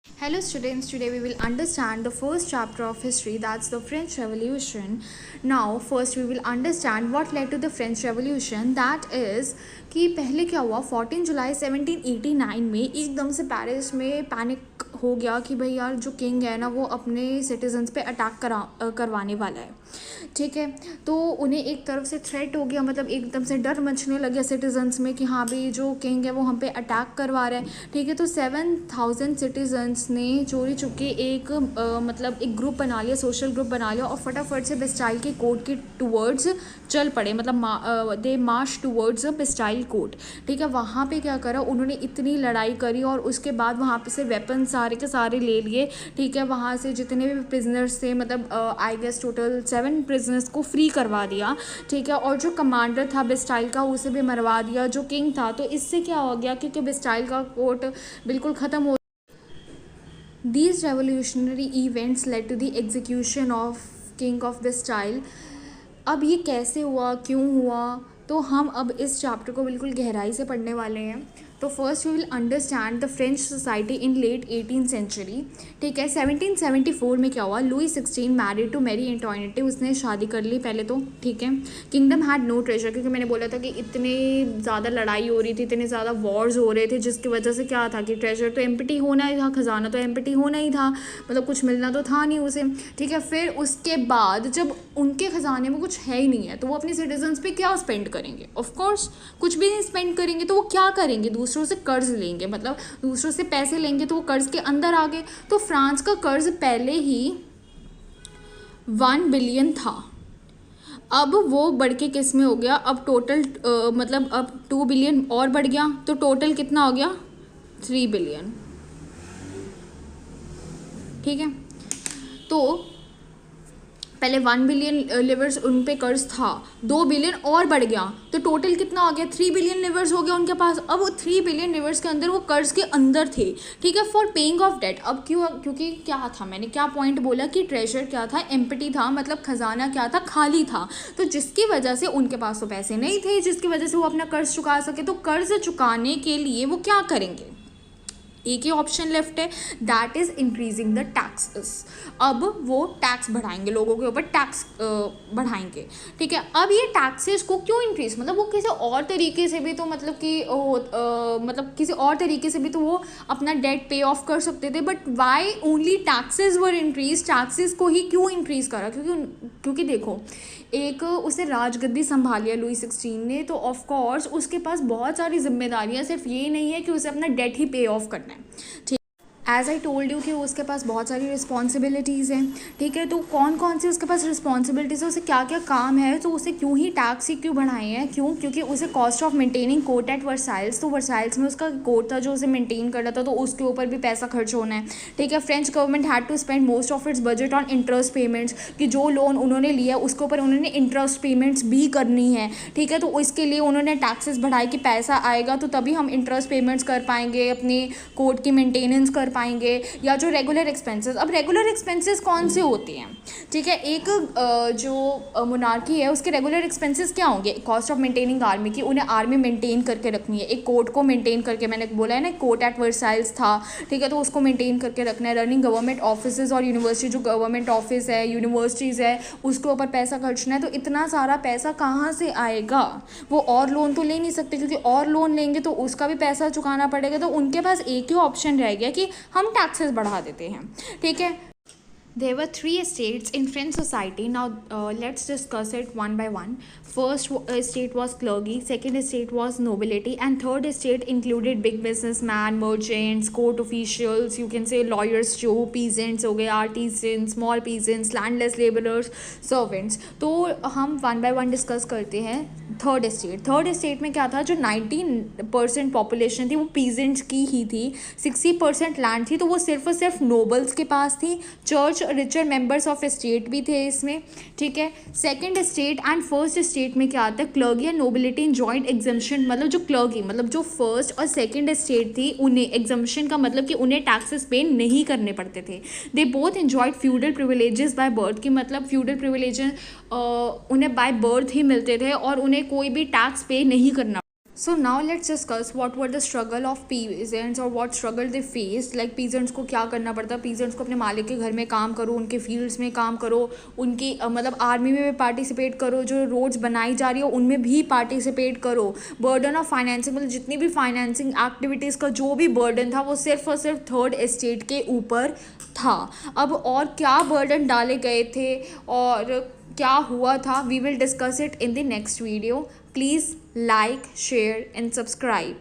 Hello students, today we will understand the first chapter of history, that's the French Revolution. Now first we will understand what led to the French Revolution, that is कि पहले क्या हुआ 14 जुलाई 1789 में एकदम से Paris में panic हो गया कि भाई यार जो किंग है ना वो अपने सिटीजन्स पे अटैक करवाने वाला है। ठीक है, तो उन्हें एक तरफ से थ्रेट हो गया, मतलब एकदम से डर मचने लग गया सिटीजन्स में कि हाँ भाई जो किंग है वो हम पे अटैक करवा रहा है। ठीक है, तो 7,000 सिटीजन्स ने चोरी चुपके मतलब एक ग्रुप बना लिया, सोशल ग्रुप बना लिया और फटाफट से बेस्टाइल के कोर्ट के टूवर्ड्स चल पड़े, मतलब दे मार्च टूवर्ड्स बेस्टाइल कोर्ट। ठीक है, वहाँ पे क्या करा उन्होंने, इतनी लड़ाई करी और उसके बाद वहाँ पे से वेपन सारे के सारे ले लिए। ठीक है, वहाँ से जितने भी प्रिजनर्स थे, मतलब आई गेस टोटल 7 प्रिजनर्स को फ्री करवा दिया। ठीक है, और जो कमांडर था बेस्टाइल का उसे भी मरवा दिया, जो किंग था। तो इससे क्या हो गया, क्योंकि बेस्टाइल का कोर्ट बिल्कुल ख़त्म हो। These revolutionary events led to the execution of King of Bastille। अब ये कैसे हुआ, क्यों हुआ, तो हम अब इस चैप्टर को बिल्कुल गहराई से पढ़ने वाले हैं। तो first we will understand the French society in late 18th century. ठीक है, 1774 में क्या हुआ, Louis 16 married to Marie Antoinette, उसने शादी कर ली पहले तो। ठीक है, किंगडम हैड नो ट्रेजर, क्योंकि मैंने बोला था कि इतने ज़्यादा लड़ाई हो रही थी, इतने ज़्यादा वॉर्स हो रहे थे, जिसकी वजह से क्या था कि ट्रेजर तो एम्प्टी होना ही था, खजाना तो एम्प्टी होना ही था, मतलब कुछ मिलना तो था नहीं उसे। ठीक है, फिर उसके बाद जब उनके खजाने में कुछ है ही नहीं है तो वो अपने सिटीजन्स पे क्या स्पेंड करेंगे, ऑफ कोर्स कुछ भी नहीं स्पेंड करेंगे। तो वो क्या करेंगे, दूसरों से कर्ज लेंगे, मतलब दूसरों से पैसे लेंगे, तो वो कर्ज के अंदर आ गए। तो फ्रांस का कर्ज पहले ही 1 बिलियन था, अब वो बढ़ के किस में हो गया, अब टोटल मतलब अब 2 बिलियन और बढ़ गया, तो टोटल कितना हो गया 3 बिलियन। ठीक है, तो पहले 1 बिलियन लिवर्स उन पे कर्ज था, 2 बिलियन और बढ़ गया, तो टोटल कितना हो गया 3 बिलियन लिवर्स हो गया उनके पास। अब वो 3 बिलियन लिवर्स के अंदर वो कर्ज के अंदर थे। ठीक है, फॉर पेइंग ऑफ डेट। अब क्यों, क्योंकि क्या था, मैंने क्या पॉइंट बोला कि ट्रेजर क्या था, एम्प्टी था, मतलब खजाना क्या था, खाली था। तो जिसकी वजह से उनके पास तो पैसे नहीं थे, जिसकी वजह से वो अपना कर्ज चुका सके। तो कर्ज चुकाने के लिए वो क्या करेंगे, एक ही ऑप्शन लेफ्ट है, that is increasing the taxes. अब वो टैक्स बढ़ाएंगे, लोगों के ऊपर टैक्स बढ़ाएंगे। ठीक है, अब ये टैक्सेस को क्यों इंक्रीज, मतलब वो किसी और तरीके से भी तो मतलब कि मतलब किसी और तरीके से भी तो वो अपना डेट पे ऑफ कर सकते थे, but why only taxes were increase, taxes को ही क्यों इंक्रीज करा, क्योंकि देखो एक उसे राजगद्दी संभालिया लुई 16 ने, तो ऑफ कोर्स उसके पास बहुत सारी जिम्मेदारियां, सिर्फ ये नहीं है कि उसे अपना डेट ही पे ऑफ करना है। ठीक, एज आई टोल्ड यू कि उसके पास बहुत सारी रिस्पॉन्सिबिलिटीज़ हैं। ठीक है, तो कौन कौन सी उसके पास रिस्पॉन्सिबिलिटीज़ है, उसे क्या क्या काम है, तो उसे क्यों ही टैक्स ही क्यों बढ़ाए हैं, क्यों, क्योंकि उसे cost of maintaining court at Versailles, तो वर्साइल्स में उसका कोर्ट था जो उसे मेंटेन कर रहा था, तो उसके ऊपर भी पैसा खर्च होना है। ठीक है, French government had to spend most of its budget on interest payments, कि जो लोन उन्होंने लिया उसके ऊपर उन्होंने इंटरेस्ट पेमेंट्स भी करनी है। ठीक है, तो इसके लिए उन्होंने टैक्सेस बढ़ाए कि पैसा आएगा तो तभी हम इंटरेस्ट पेमेंट्स कर पाएंगे, अपनी कोर्ट की मेंटेनेंस कर पाएंगे, या जो रेगुलर एक्सपेंसेस। अब रेगुलर एक्सपेंसेस कौन से होते हैं, ठीक है, एक जो मोनार्की है उसके रेगुलर एक्सपेंसेस क्या होंगे, कॉस्ट ऑफ मेंटेनिंग आर्मी की, उन्हें आर्मी मेंटेन करके रखनी है, एक कोर्ट को मेंटेन करके, मैंने बोला है ना कोर्ट एट वर्साइल्स था। ठीक है, तो उसको मेंटेन करके रखना है, रनिंग गवर्नमेंट ऑफिस और यूनिवर्सिटी, जो गवर्नमेंट ऑफिस है, यूनिवर्सिटीज़ है, उसके ऊपर पैसा खर्चना है। तो इतना सारा पैसा कहाँ से आएगा, वो और लोन तो ले नहीं सकते, क्योंकि और लोन लेंगे तो उसका भी पैसा चुकाना पड़ेगा। तो उनके पास एक ही ऑप्शन रह गया कि हम टैक्सेस बढ़ा देते हैं। ठीक है, there were 3 estates in French society. Now let's discuss it one by one. First estate was clergy, second estate was nobility, and third estate included big businessmen, merchants, court officials, you can say lawyers, जो peasants हो गए, artisans, small peasants, landless laborers, servants। तो हम one by one discuss करते हैं third estate में क्या था, जो 19% पॉपुलेशन थी वो पीजेंट्स की ही थी, 60% लैंड थी, तो वो सिर्फ और सिर्फ नोबल्स के पास थी। Church richer members of state भी थे इसमें। ठीक है, second state and first state में क्या आता है, clergy and nobility enjoyed exemption, मतलब जो क्लर्गी, मतलब जो फर्स्ट और सेकंड स्टेट थी उन्हें एग्जम्पशन का मतलब कि उन्हें टैक्सेस पे नहीं करने पड़ते थे। They both enjoyed feudal privileges by birth, की मतलब फ्यूडल प्रिविलेजेस उन्हें बाय बर्थ ही मिलते थे और उन्हें कोई भी टैक्स पे नहीं करना। So now let's discuss what were the struggle of peasants और what struggle they face. Like peasants को क्या करना पड़ता, पीजेंट्स को अपने मालिक के घर में काम करो, उनके फील्ड्स में काम करो, उनकी मतलब आर्मी में भी पार्टिसिपेट करो, जो रोड्स बनाई जा रही हो उनमें भी पार्टिसिपेट करो। बर्डन ऑफ फाइनेंसिंग मतलब जितनी भी फाइनेंसिंग एक्टिविटीज़ का जो भी बर्डन था वो सिर्फ और सिर्फ थर्ड एस्टेट के ऊपर था। अब और क्या बर्डन डाले गए थे और क्या हुआ था, we will discuss it in the next video. Please like, share and subscribe.